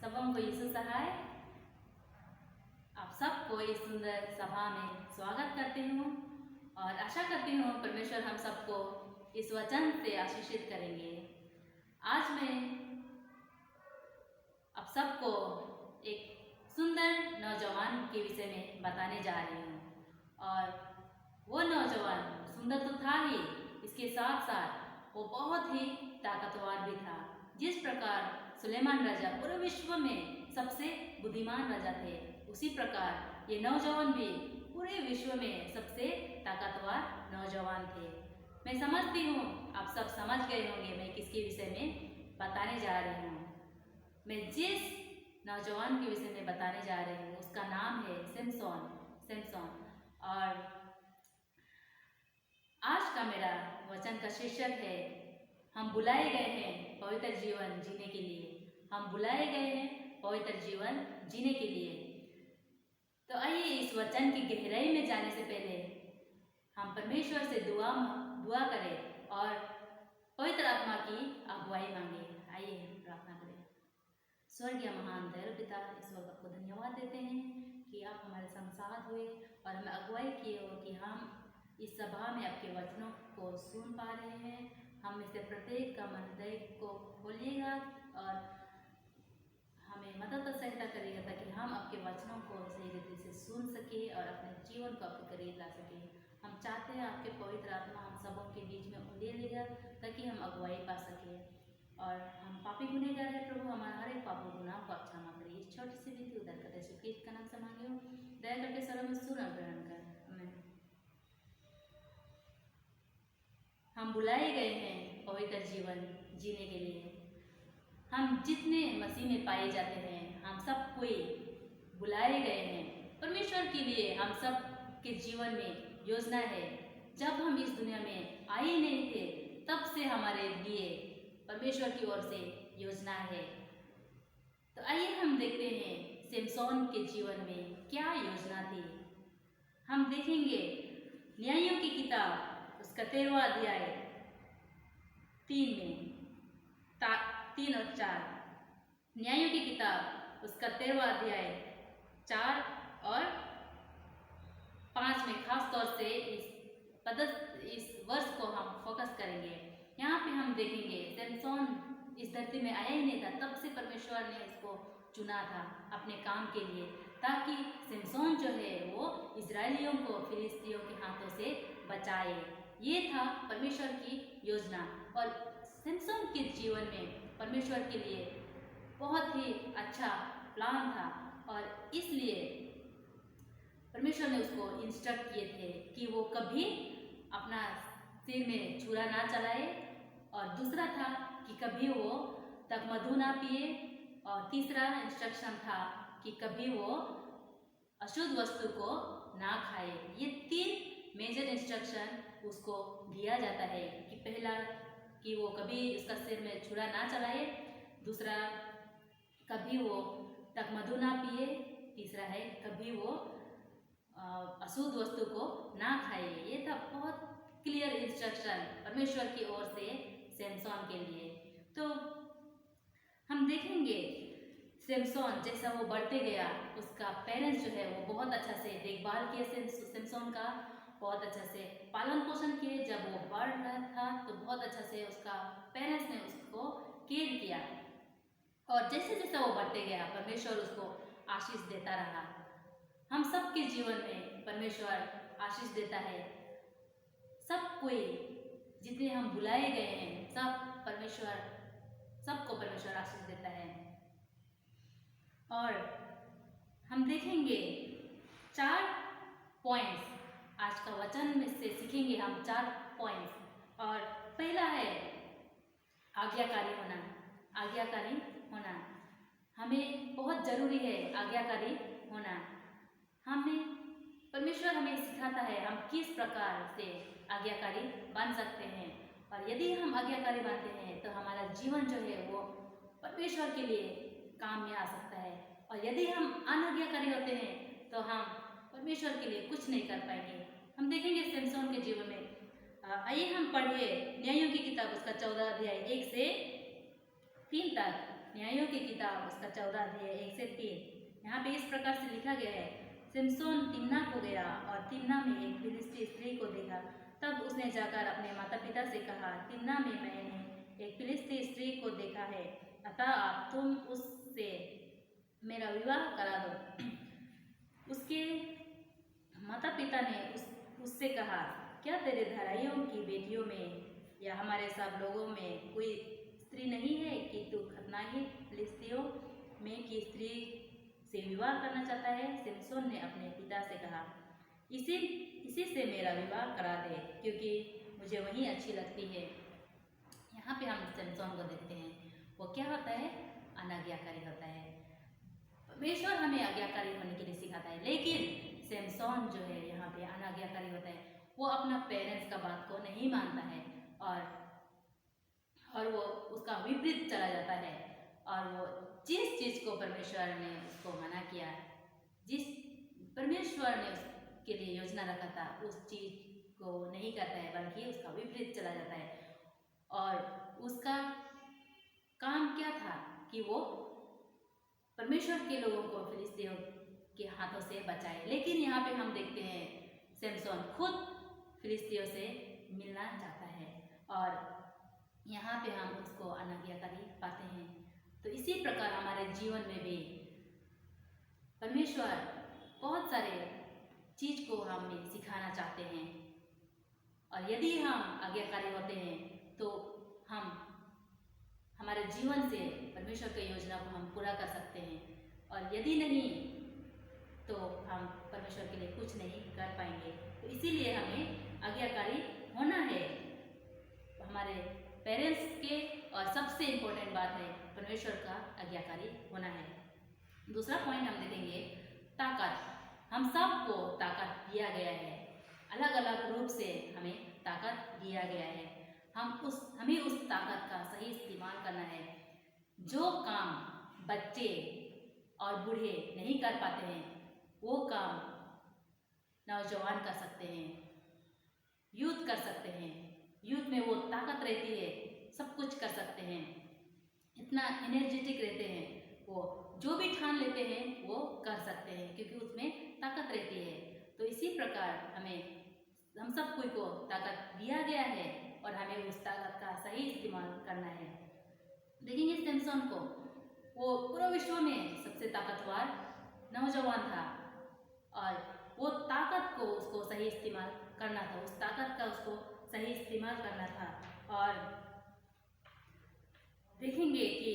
सबों को यीशु सहाय। आप सबको इस सुंदर सभा में स्वागत करती हूँ और आशा करती हूँ परमेश्वर हम सबको इस वचन से आशीषित करेंगे। आज मैं आप सबको एक सुंदर नौजवान के विषय में बताने जा रही हूँ और वो नौजवान सुंदर तो था ही, इसके साथ साथ वो बहुत ही ताकतवर भी था। जिस प्रकार सुलेमान राजा पूरे विश्व में सबसे बुद्धिमान राजा थे, उसी प्रकार ये नौजवान भी पूरे विश्व में सबसे ताकतवर नौजवान थे। मैं समझती हूँ आप सब समझ गए होंगे मैं किसके विषय में बताने जा रही हूँ। मैं जिस नौजवान के विषय में बताने जा रही हूँ उसका नाम है सिमसोन। और आज का मेरा वचन का शीर्षक है, हम बुलाए गए हैं पवित्र जीवन जीने के लिए। हम बुलाए गए हैं पवित्र जीवन जीने के लिए। तो आइए इस वचन की गहराई में जाने से पहले हम परमेश्वर से दुआ करें और पवित्र आत्मा की अगुवाई मांगे। आइए प्रार्थना करें। स्वर्गीय महान दयालु पिता, ईश्वर आपको धन्यवाद देते हैं कि आप हमारे संग साथ हुए और हमें अगुवाई किए हो कि हम इस सभा में आपके वचनों को सुन पा रहे हैं। हम में से प्रत्येक का मन हृदय को खोलिएगा और हमें मदद और सहायता करिएगा ताकि हम आपके वचनों को सही रीति से सुन सके और अपने जीवन को आपके करीब ला सके। हम चाहते हैं आपके पवित्र आत्मा हम सबों के बीच में उंडेल लेगा ताकि हम अगुवाई पा सके। और हम पापी गुनहगार हैं प्रभु, हमारा हर एक पापों गुनाह को आप क्षमा करिए। इस छोटी सी विधि उधर करते सुखीत का नाम से मांगे हो, दया करके सर्व में सुन और ग्रहण कर। हम बुलाए गए हैं पवित्र जीवन जीने के लिए। हम जितने मसीह में पाए जाते हैं, हम सब कोई बुलाए गए हैं परमेश्वर के लिए। हम सब के जीवन में योजना है। जब हम इस दुनिया में आए नहीं थे तब से हमारे लिए परमेश्वर की ओर से योजना है। तो आइए हम देखते हैं सिमसोन के जीवन में क्या योजना थी। हम देखेंगे न्यायों की किताब उसका 13वां अध्याय 3 और 4। न्यायों की किताब उसका 13वां अध्याय 4 और 5 में खास तौर से इस वर्ष को हम फोकस करेंगे। यहाँ पे हम देखेंगे सिमसोन इस धरती में आया ही नहीं था, तब से परमेश्वर ने इसको चुना था अपने काम के लिए ताकि सिमसोन जो है वो इजरायलियों को फिलिस्तियों के हाथों से बचाए। ये था परमेश्वर की योजना और सिमसोन के जीवन में परमेश्वर के लिए बहुत ही अच्छा प्लान था और इसलिए परमेश्वर ने उसको इंस्ट्रक्ट किए थे कि वो कभी अपना सिर में छुरा ना चलाए और दूसरा था कि कभी वो तकमधु ना पिए और तीसरा इंस्ट्रक्शन था कि कभी वो अशुद्ध वस्तु को ना खाए। ये 3 मेजर इंस्ट्रक्शन उसको दिया जाता है कि पहला कि वो कभी उसका सिर में छुरा ना चलाए, दूसरा कभी वो तकमधु ना पिए, तीसरा है कभी वो अशुद्ध वस्तु को ना खाए। ये था बहुत क्लियर इंस्ट्रक्शन परमेश्वर की ओर से सिमसोन के लिए। तो हम देखेंगे सिमसोन जैसा वो बढ़ते गया, उसका पेरेंट्स जो है वो बहुत अच्छा से देखभाल किए सिमसोन का, बहुत अच्छा से पालन पोषण किए। जब वो बढ़ रहा था तो बहुत अच्छा से उसका पेरेंट्स ने उसको केयर किया और जैसे जैसे वो बढ़ते गया परमेश्वर उसको आशीष देता रहा। हम सबके जीवन में परमेश्वर आशीष देता है। सब कोई जितने हम बुलाए गए हैं सबको परमेश्वर आशीष देता है। और हम देखेंगे 4 पॉइंट्स आज का वचन में से सीखेंगे हम 4 पॉइंट्स। और पहला है आज्ञाकारी होना। हमें बहुत जरूरी है आज्ञाकारी होना। परमेश्वर हमें सिखाता है हम किस प्रकार से आज्ञाकारी बन सकते हैं और यदि हम आज्ञाकारी बनते हैं तो हमारा जीवन जो है वो परमेश्वर के लिए काम में आ सकता है। और यदि हम अनाज्ञाकारी होते हैं तो हम परमेश्वर के लिए कुछ नहीं कर पाएंगे। हम देखेंगे सिमसोन के जीवन में। आइए हम पढ़िए न्यायों की किताब उसका 14 अध्याय 1 से 3 तक। न्यायों की किताब उसका 14 अध्याय 1 से 3। यहाँ पे इस प्रकार से लिखा गया है, सिमसोन तिम्ना को गया और तिम्ना में एक फिलिस्ती स्त्री को देखा। तब उसने जाकर अपने माता पिता से कहा, तिम्ना में मैंने एक फिलिस्ती स्त्री को देखा है, अतः आप तुम उससे मेरा विवाह करा दो। उसके माता पिता ने उससे कहा, क्या तेरे धराइयों की बेटियों में या हमारे सब लोगों में कोई स्त्री नहीं है कि तू खतनाही फिलिस्तियों में की स्त्री से विवाह करना चाहता है? सिमसोन ने अपने पिता से कहा, इसी से मेरा विवाह करा दे, क्योंकि मुझे वही अच्छी लगती है। यहाँ पे हम सिमसोन को देखते हैं, वो क्या होता है? अनाज्ञाकारी होता है। परमेश्वर हमें आज्ञाकारी होने के लिए सिखाता है, लेकिन सिमसोन जो है यहाँ पे अनाज्ञाकारी होता है। वो अपना पेरेंट्स का बात को नहीं मानता है और वो उसका विपरीत चला जाता है, और वो जिस चीज़ को परमेश्वर ने उसको मना किया, जिस परमेश्वर ने उसके लिए योजना रखा था, उस चीज़ को नहीं करता है, बल्कि उसका विपरीत चला जाता है। और उसका काम क्या था कि वो परमेश्वर के लोगों को फिलिस्तियों के हाथों से बचाए। लेकिन यहाँ पे हम देखते हैं सिमसोन खुद फिलिस्तियों से मिलना चाहता है, और यहाँ पे हम उसको अनाज्ञाकारी पाते हैं। तो इसी प्रकार हमारे जीवन में भी परमेश्वर बहुत सारे चीज़ को हमें सिखाना चाहते हैं, और यदि हम आज्ञाकारी होते हैं तो हम हमारे जीवन से परमेश्वर की योजना को हम पूरा कर सकते हैं, और यदि नहीं तो हम परमेश्वर के लिए कुछ नहीं कर पाएंगे। तो इसीलिए हमें आज्ञाकारी होना है हमारे पेरेंट्स के, और सबसे इम्पोर्टेंट बात है परमेश्वर का आज्ञाकारी होना है। दूसरा पॉइंट हम देखेंगे, ताकत। हम सबको ताकत दिया गया है, अलग अलग रूप से हमें ताकत दिया गया है। हमें उस ताकत का सही इस्तेमाल करना है। जो काम बच्चे और बूढ़े नहीं कर पाते हैं, वो काम नौजवान कर सकते हैं, यूथ कर सकते हैं। यूथ में वो ताकत रहती है, सब कुछ कर सकते हैं, इतना एनर्जेटिक रहते हैं, वो जो भी ठान लेते हैं वो कर सकते हैं, क्योंकि उसमें ताकत रहती है। तो इसी प्रकार हम सब कोई को ताकत दिया गया है, और हमें उस ताकत का सही इस्तेमाल करना है। देखेंगे सिमसोन को, वो पूरे विश्व में सबसे ताकतवर नौजवान था, और वो ताकत को उसको सही इस्तेमाल करना था, उस ताकत का उसको सही इस्तेमाल करना था। और देखेंगे कि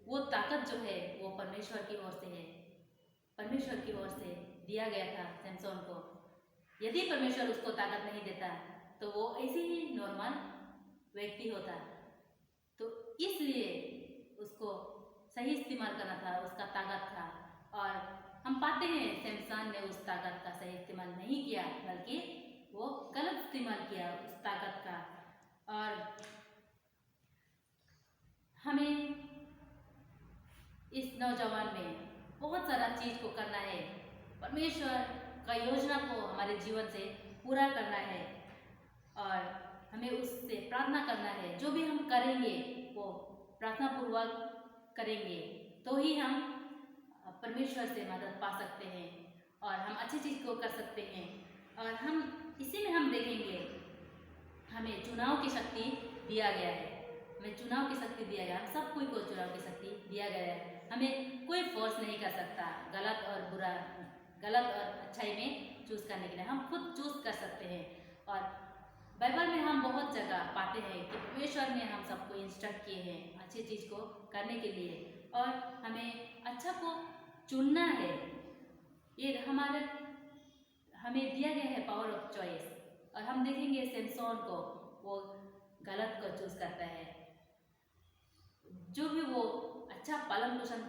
वो ताकत जो है वो परमेश्वर की ओर से है, परमेश्वर की ओर से दिया गया था सिमसोन को। यदि परमेश्वर उसको ताकत नहीं देता तो वो ऐसे ही नॉर्मल व्यक्ति होता। तो इसलिए उसको सही इस्तेमाल करना था, उसका ताकत था। और हम पाते हैं सिमसोन ने उस ताकत का सही इस्तेमाल नहीं किया, बल्कि वो गलत इस्तेमाल किया उस ताकत का। और हमें इस नौजवान में बहुत सारा चीज़ को करना है, परमेश्वर का योजना को हमारे जीवन से पूरा करना है, और हमें उससे प्रार्थना करना है। जो भी हम करेंगे वो प्रार्थना पूर्वक करेंगे, तो ही हम परमेश्वर से मदद पा सकते हैं, और हम अच्छी चीज़ को कर सकते हैं। और इसी में हम देखेंगे हमें चुनाव की शक्ति दिया गया है, हमें चुनाव की शक्ति दिया गया, हम सब कोई को चुनाव की शक्ति दिया गया है। हमें कोई फोर्स नहीं कर सकता गलत और बुरा, गलत और अच्छाई में चूज करने के लिए, हम खुद चूज कर सकते हैं। और बाइबल में हम बहुत जगह पाते हैं कि परमेश्वर ने हम सबको इंस्ट्रक्ट किए हैं अच्छी चीज़ को करने के लिए, और हमें अच्छा को चुनना है। ये हमें दिया गया है पावर ऑफ चॉइस। और हम देखेंगे सिमसोन को, वो गलत को चूज करता है। जो भी वो अच्छा पालन पोषण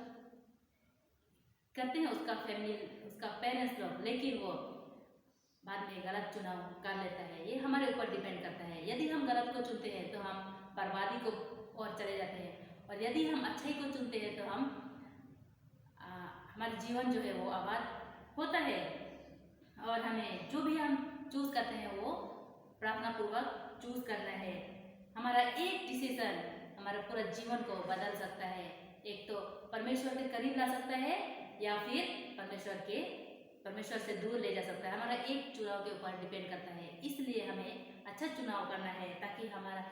करते हैं उसका फैमिली, उसका पेरेंट्स लोग, लेकिन वो बाद में गलत चुनाव कर लेता है। ये हमारे ऊपर डिपेंड करता है। यदि हम गलत को चुनते हैं तो हम बर्बादी को और चले जाते हैं, और यदि हम अच्छाई को चुनते हैं तो हमारा जीवन जो है वो आबाद होता है। और हमें जो भी हम चूज करते हैं वो प्रार्थना पूर्वक चूज करना है। हमारा एक डिसीजन हमारे पूरा जीवन को बदल सकता है, एक तो परमेश्वर के करीब ला सकता है या फिर परमेश्वर से दूर ले जा सकता है। हमारा एक चुनाव के ऊपर डिपेंड करता है। इसलिए हमें अच्छा चुनाव करना है ताकि हमारा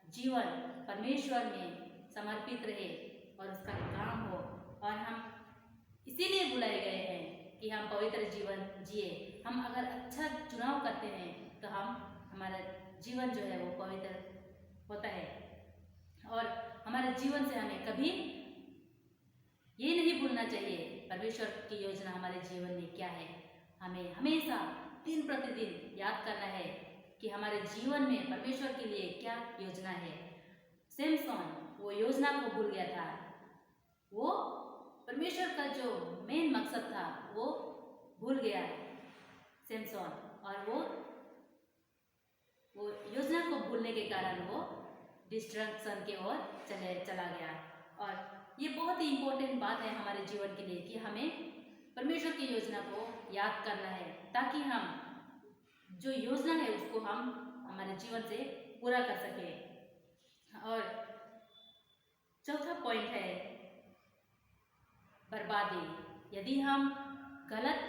जीवन परमेश्वर में समर्पित रहे और उसका काम हो। और हम इसीलिए बुलाए गए हैं कि हम पवित्र जीवन जिए। हम अगर अच्छा चुनाव करते हैं तो हमारा जीवन जो है वो पवित्र होता है। और हमारे जीवन से हमें कभी ये नहीं भूलना चाहिए परमेश्वर की योजना हमारे जीवन में क्या है। हमें हमेशा दिन प्रतिदिन याद करना है कि हमारे जीवन में परमेश्वर के लिए क्या योजना है। सिमसोन वो योजना को भूल गया था। वो परमेश्वर का जो मेन मकसद था वो भूल गया सिमसोन, और वो योजना को भूलने के कारण वो डिस्ट्रक्शन की ओर चला गया। और ये बहुत ही इम्पोर्टेंट बात है हमारे जीवन के लिए कि हमें परमेश्वर की योजना को याद करना है ताकि हम जो योजना है उसको हम हमारे जीवन से पूरा कर सके। और चौथा पॉइंट है बर्बादी। यदि हम गलत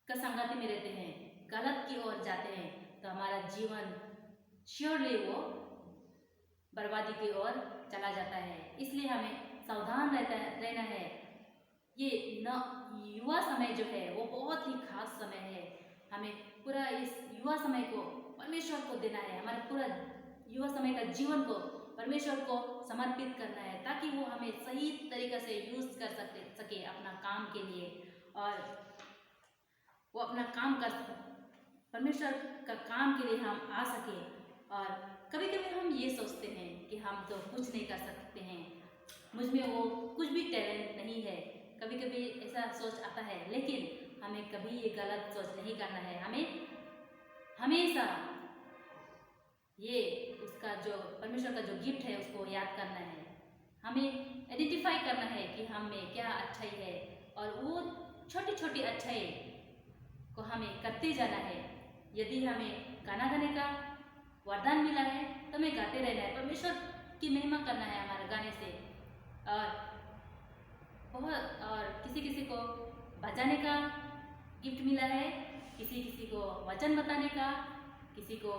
का संगति में रहते हैं, गलत की ओर जाते हैं, तो हमारा जीवन श्योरली वो बर्बादी की ओर चला जाता है। इसलिए हमें सावधान रहना है। ये युवा समय जो है वो बहुत ही खास समय है। हमें पूरा इस युवा समय को परमेश्वर को देना है। हमारे पूरा युवा समय का जीवन को परमेश्वर को समर्पित करना है ताकि वो हमें सही तरीके से यूज कर सके अपना काम के लिए, और वो अपना काम कर परमेश्वर का काम के लिए हम आ सके। और कभी कभी हम ये सोचते हैं कि हम तो कुछ नहीं कर सकते हैं, मुझ में वो कुछ भी टैलेंट नहीं है। कभी कभी ऐसा सोच आता है, लेकिन हमें कभी ये गलत सोच नहीं करना है। हमें हमेशा ये उसका जो परमेश्वर का जो गिफ्ट है उसको याद करना है। हमें आइडेंटिफाई करना है कि हम में क्या अच्छाई है, और वो छोटी छोटी अच्छाई को हमें करते जाना है। यदि हमें गाना गाने का वरदान मिला है तो हमें गाते रहना है, परमेश्वर की महिमा करना है हमारे गाने से। और किसी किसी को बजाने का गिफ्ट मिला है, किसी किसी को वचन बताने का, किसी को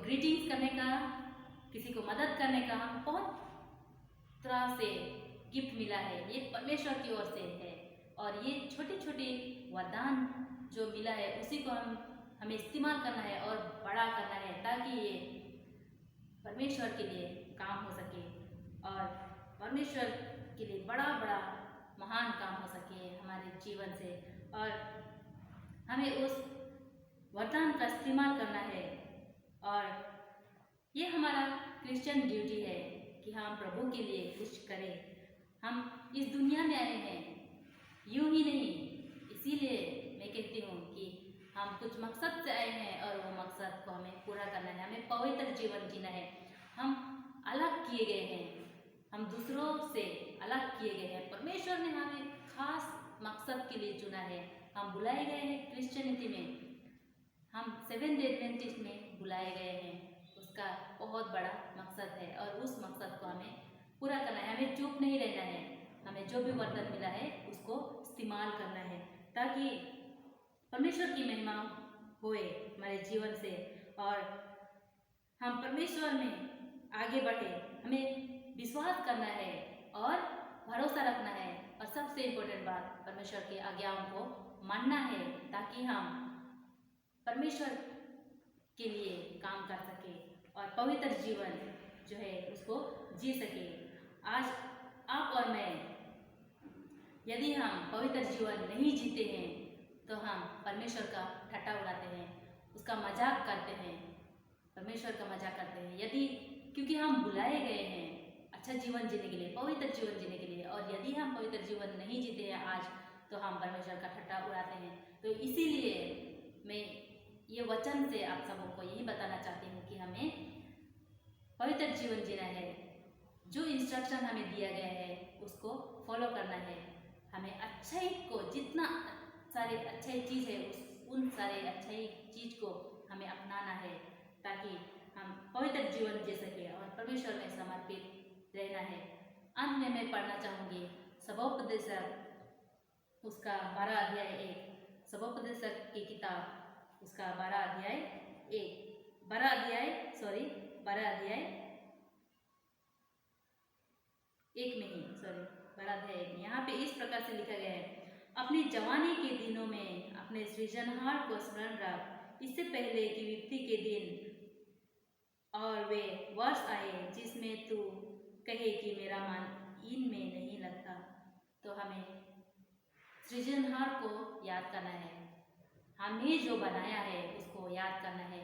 ग्रीटिंग्स करने का, किसी को मदद करने का, बहुत तरह से गिफ्ट मिला है। ये परमेश्वर की ओर से है। और ये छोटी छोटी वरदान जो मिला है उसी को हमें इस्तेमाल करना है और बड़ा करना है ताकि ये परमेश्वर के लिए काम हो सके और परमेश्वर के लिए बड़ा बड़ा महान काम हो सके हमारे जीवन से। और हमें उस वरदान का इस्तेमाल करना है। और ये हमारा क्रिश्चियन ड्यूटी है कि हम प्रभु के लिए कुछ करें। हम इस दुनिया में आए हैं यूं ही नहीं, इसीलिए मैं कहती हूँ कि हम कुछ मकसद से आए हैं और वो मकसद को हमें पूरा करना है। हमें पवित्र जीवन जीना है। हम अलग किए गए हैं, हम दूसरों से अलग किए गए हैं। परमेश्वर ने हमें खास मकसद के लिए चुना है। हम बुलाए गए हैं क्रिश्चियनिटी में, हम सेवेंथ डे एडवेंटिस्ट में बुलाए गए हैं। उसका बहुत बड़ा मकसद है और उस मकसद को हमें पूरा करना है। हमें चुप नहीं रहना है। हमें जो भी वरदान मिला है उसको इस्तेमाल करना है ताकि परमेश्वर की महिमा होए हमारे जीवन से और हम परमेश्वर में आगे बढ़े। हमें विश्वास करना है और भरोसा रखना है, और सबसे इम्पोर्टेंट बात परमेश्वर की आज्ञाओं को मानना है ताकि हम परमेश्वर के लिए काम कर सके और पवित्र जीवन जो है उसको जी सके। आज आप और मैं यदि हम पवित्र जीवन नहीं जीते हैं तो हम परमेश्वर का ठट्टा उड़ाते हैं, उसका मजाक करते हैं, परमेश्वर का मजाक करते हैं। यदि क्योंकि हम बुलाए गए हैं अच्छा जीवन जीने के लिए, पवित्र जीवन जीने के लिए, और यदि हम पवित्र जीवन नहीं जीते हैं आज तो हम परमेश्वर का ठट्टा उड़ाते हैं। तो इसीलिए मैं ये वचन से आप सबों को यही बताना चाहती हूँ कि हमें पवित्र जीवन जीना है। जो इंस्ट्रक्शन हमें दिया गया है उसको फॉलो करना है। हमें अच्छाई को, जितना सारे अच्छाई चीज़ है उन सारे अच्छाई चीज़ को हमें अपनाना है ताकि हम पवित्र जीवन जी सके और परमेश्वर में समर्पित रहना है। अंत में मैं पढ़ना चाहूँगी सबोपदेशक उसका 12 अध्याय 1, सबोपदेशक की किताब उसका 12 अध्याय 1 में ही 12 अध्याय 1 में यहाँ पे इस प्रकार से लिखा गया है, अपनी जवानी के दिनों में अपने सृजनहार को स्मरण रख, इससे पहले कि विपत्ति के दिन और वे वर्ष आए जिसमें तू कहे कि मेरा मन इनमें नहीं लगता। तो हमें सृजनहार को याद करना है, हमने जो बनाया है उसको याद करना है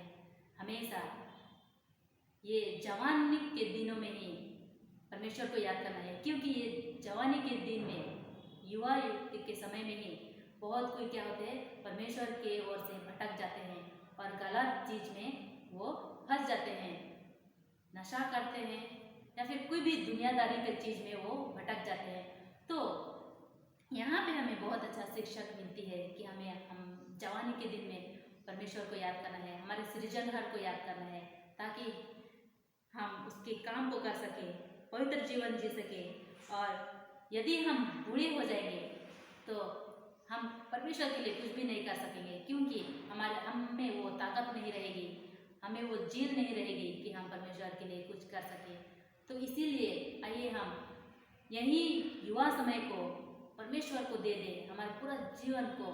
हमेशा। ये जवानी के दिनों में ही परमेश्वर को याद करना है, क्योंकि ये जवानी के दिन में युवा युवती के समय में ही बहुत कोई क्या होते हैं, परमेश्वर के ओर से भटक जाते हैं और गलत चीज में वो फंस जाते हैं, नशा करते हैं या फिर कोई भी दुनियादारी की चीज में वो भटक जाते हैं। तो यहाँ पे हमें बहुत अच्छा शिक्षक मिलती है कि हम जवानी के दिन में परमेश्वर को याद करना है, हमारे सृजनहार को याद करना है, ताकि हम उसके काम को कर सके, पवित्र जीवन जी सके। और यदि हम बूढ़े हो जाएंगे तो हम परमेश्वर के लिए कुछ भी नहीं कर सकेंगे, क्योंकि हम में वो ताकत नहीं रहेगी, हमें वो जील नहीं रहेगी कि हम परमेश्वर के लिए कुछ कर सकें। तो इसीलिए आइए हम यही युवा समय को परमेश्वर को दे दें, हमारे पूरा जीवन को,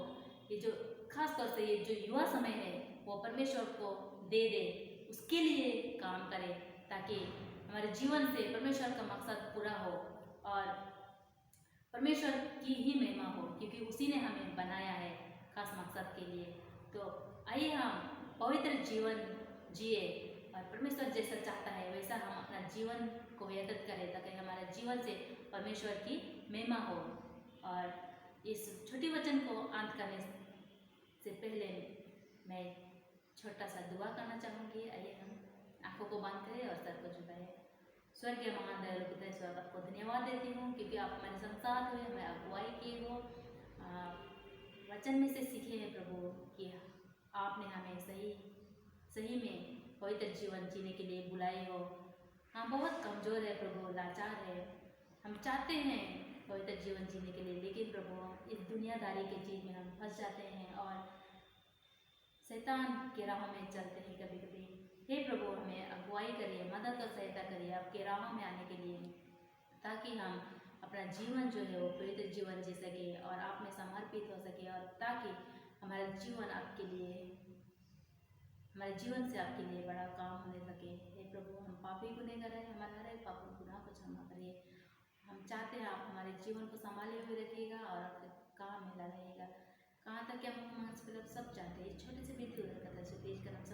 ये जो खास तौर से ये जो युवा समय है वो परमेश्वर को दे दे, उसके लिए काम करें, ताकि हमारे जीवन से परमेश्वर का मकसद पूरा हो और परमेश्वर की ही महिमा हो, क्योंकि उसी ने हमें बनाया है खास मकसद के लिए। तो आइए हम पवित्र जीवन जिए और परमेश्वर जैसा चाहता है वैसा हम अपना जीवन को व्यतीत करें, ताकि हमारे जीवन से परमेश्वर की महिमा हो। और इस छोटी वचन को अंत करने से पहले मैं छोटा सा दुआ करना चाहूँगी। आइए हम आंखों को बंद करें और सर को झुकाएं। स्वर्गीय महान दयालु पिता ईश्वर, आपको धन्यवाद देती हूँ क्योंकि आप हमारे संसार हुए, हमें अगुवाई किए हो, वचन में से सीखे हैं प्रभु कि आपने हमें सही में पवित्र जीवन जीने के लिए बुलाए हो। हम बहुत कमज़ोर है प्रभु, लाचार है, हम चाहते हैं पवित्र जीवन जीने के लिए, लेकिन प्रभु इस दुनियादारी के चीज़ में हम फंस जाते हैं और शैतान के राहों में चलते हैं कभी कभी। हे प्रभु हमें अगुवाई करिए, मदद और सहायता करिए आपके राहों में आने के लिए, ताकि हम अपना जीवन जो है वो पवित्र जीवन जी सके और आप में समर्पित हो सके, और ताकि हमारा जीवन आपके लिए, हमारे जीवन से आपके लिए बड़ा काम होने सके। हे प्रभु हम पापी गुनहगार हैं, हमारा हर एक पाप गुनाह को क्षमा करिए। हम चाहते हैं आप हमारे जीवन को संभाले हुए रखिएगा और आपके काम में लगाइएगा। कहाँ तक क्या हम मंच पर सब चाहते हैं, इस छोटे से विधि उधर का से पेश कर हम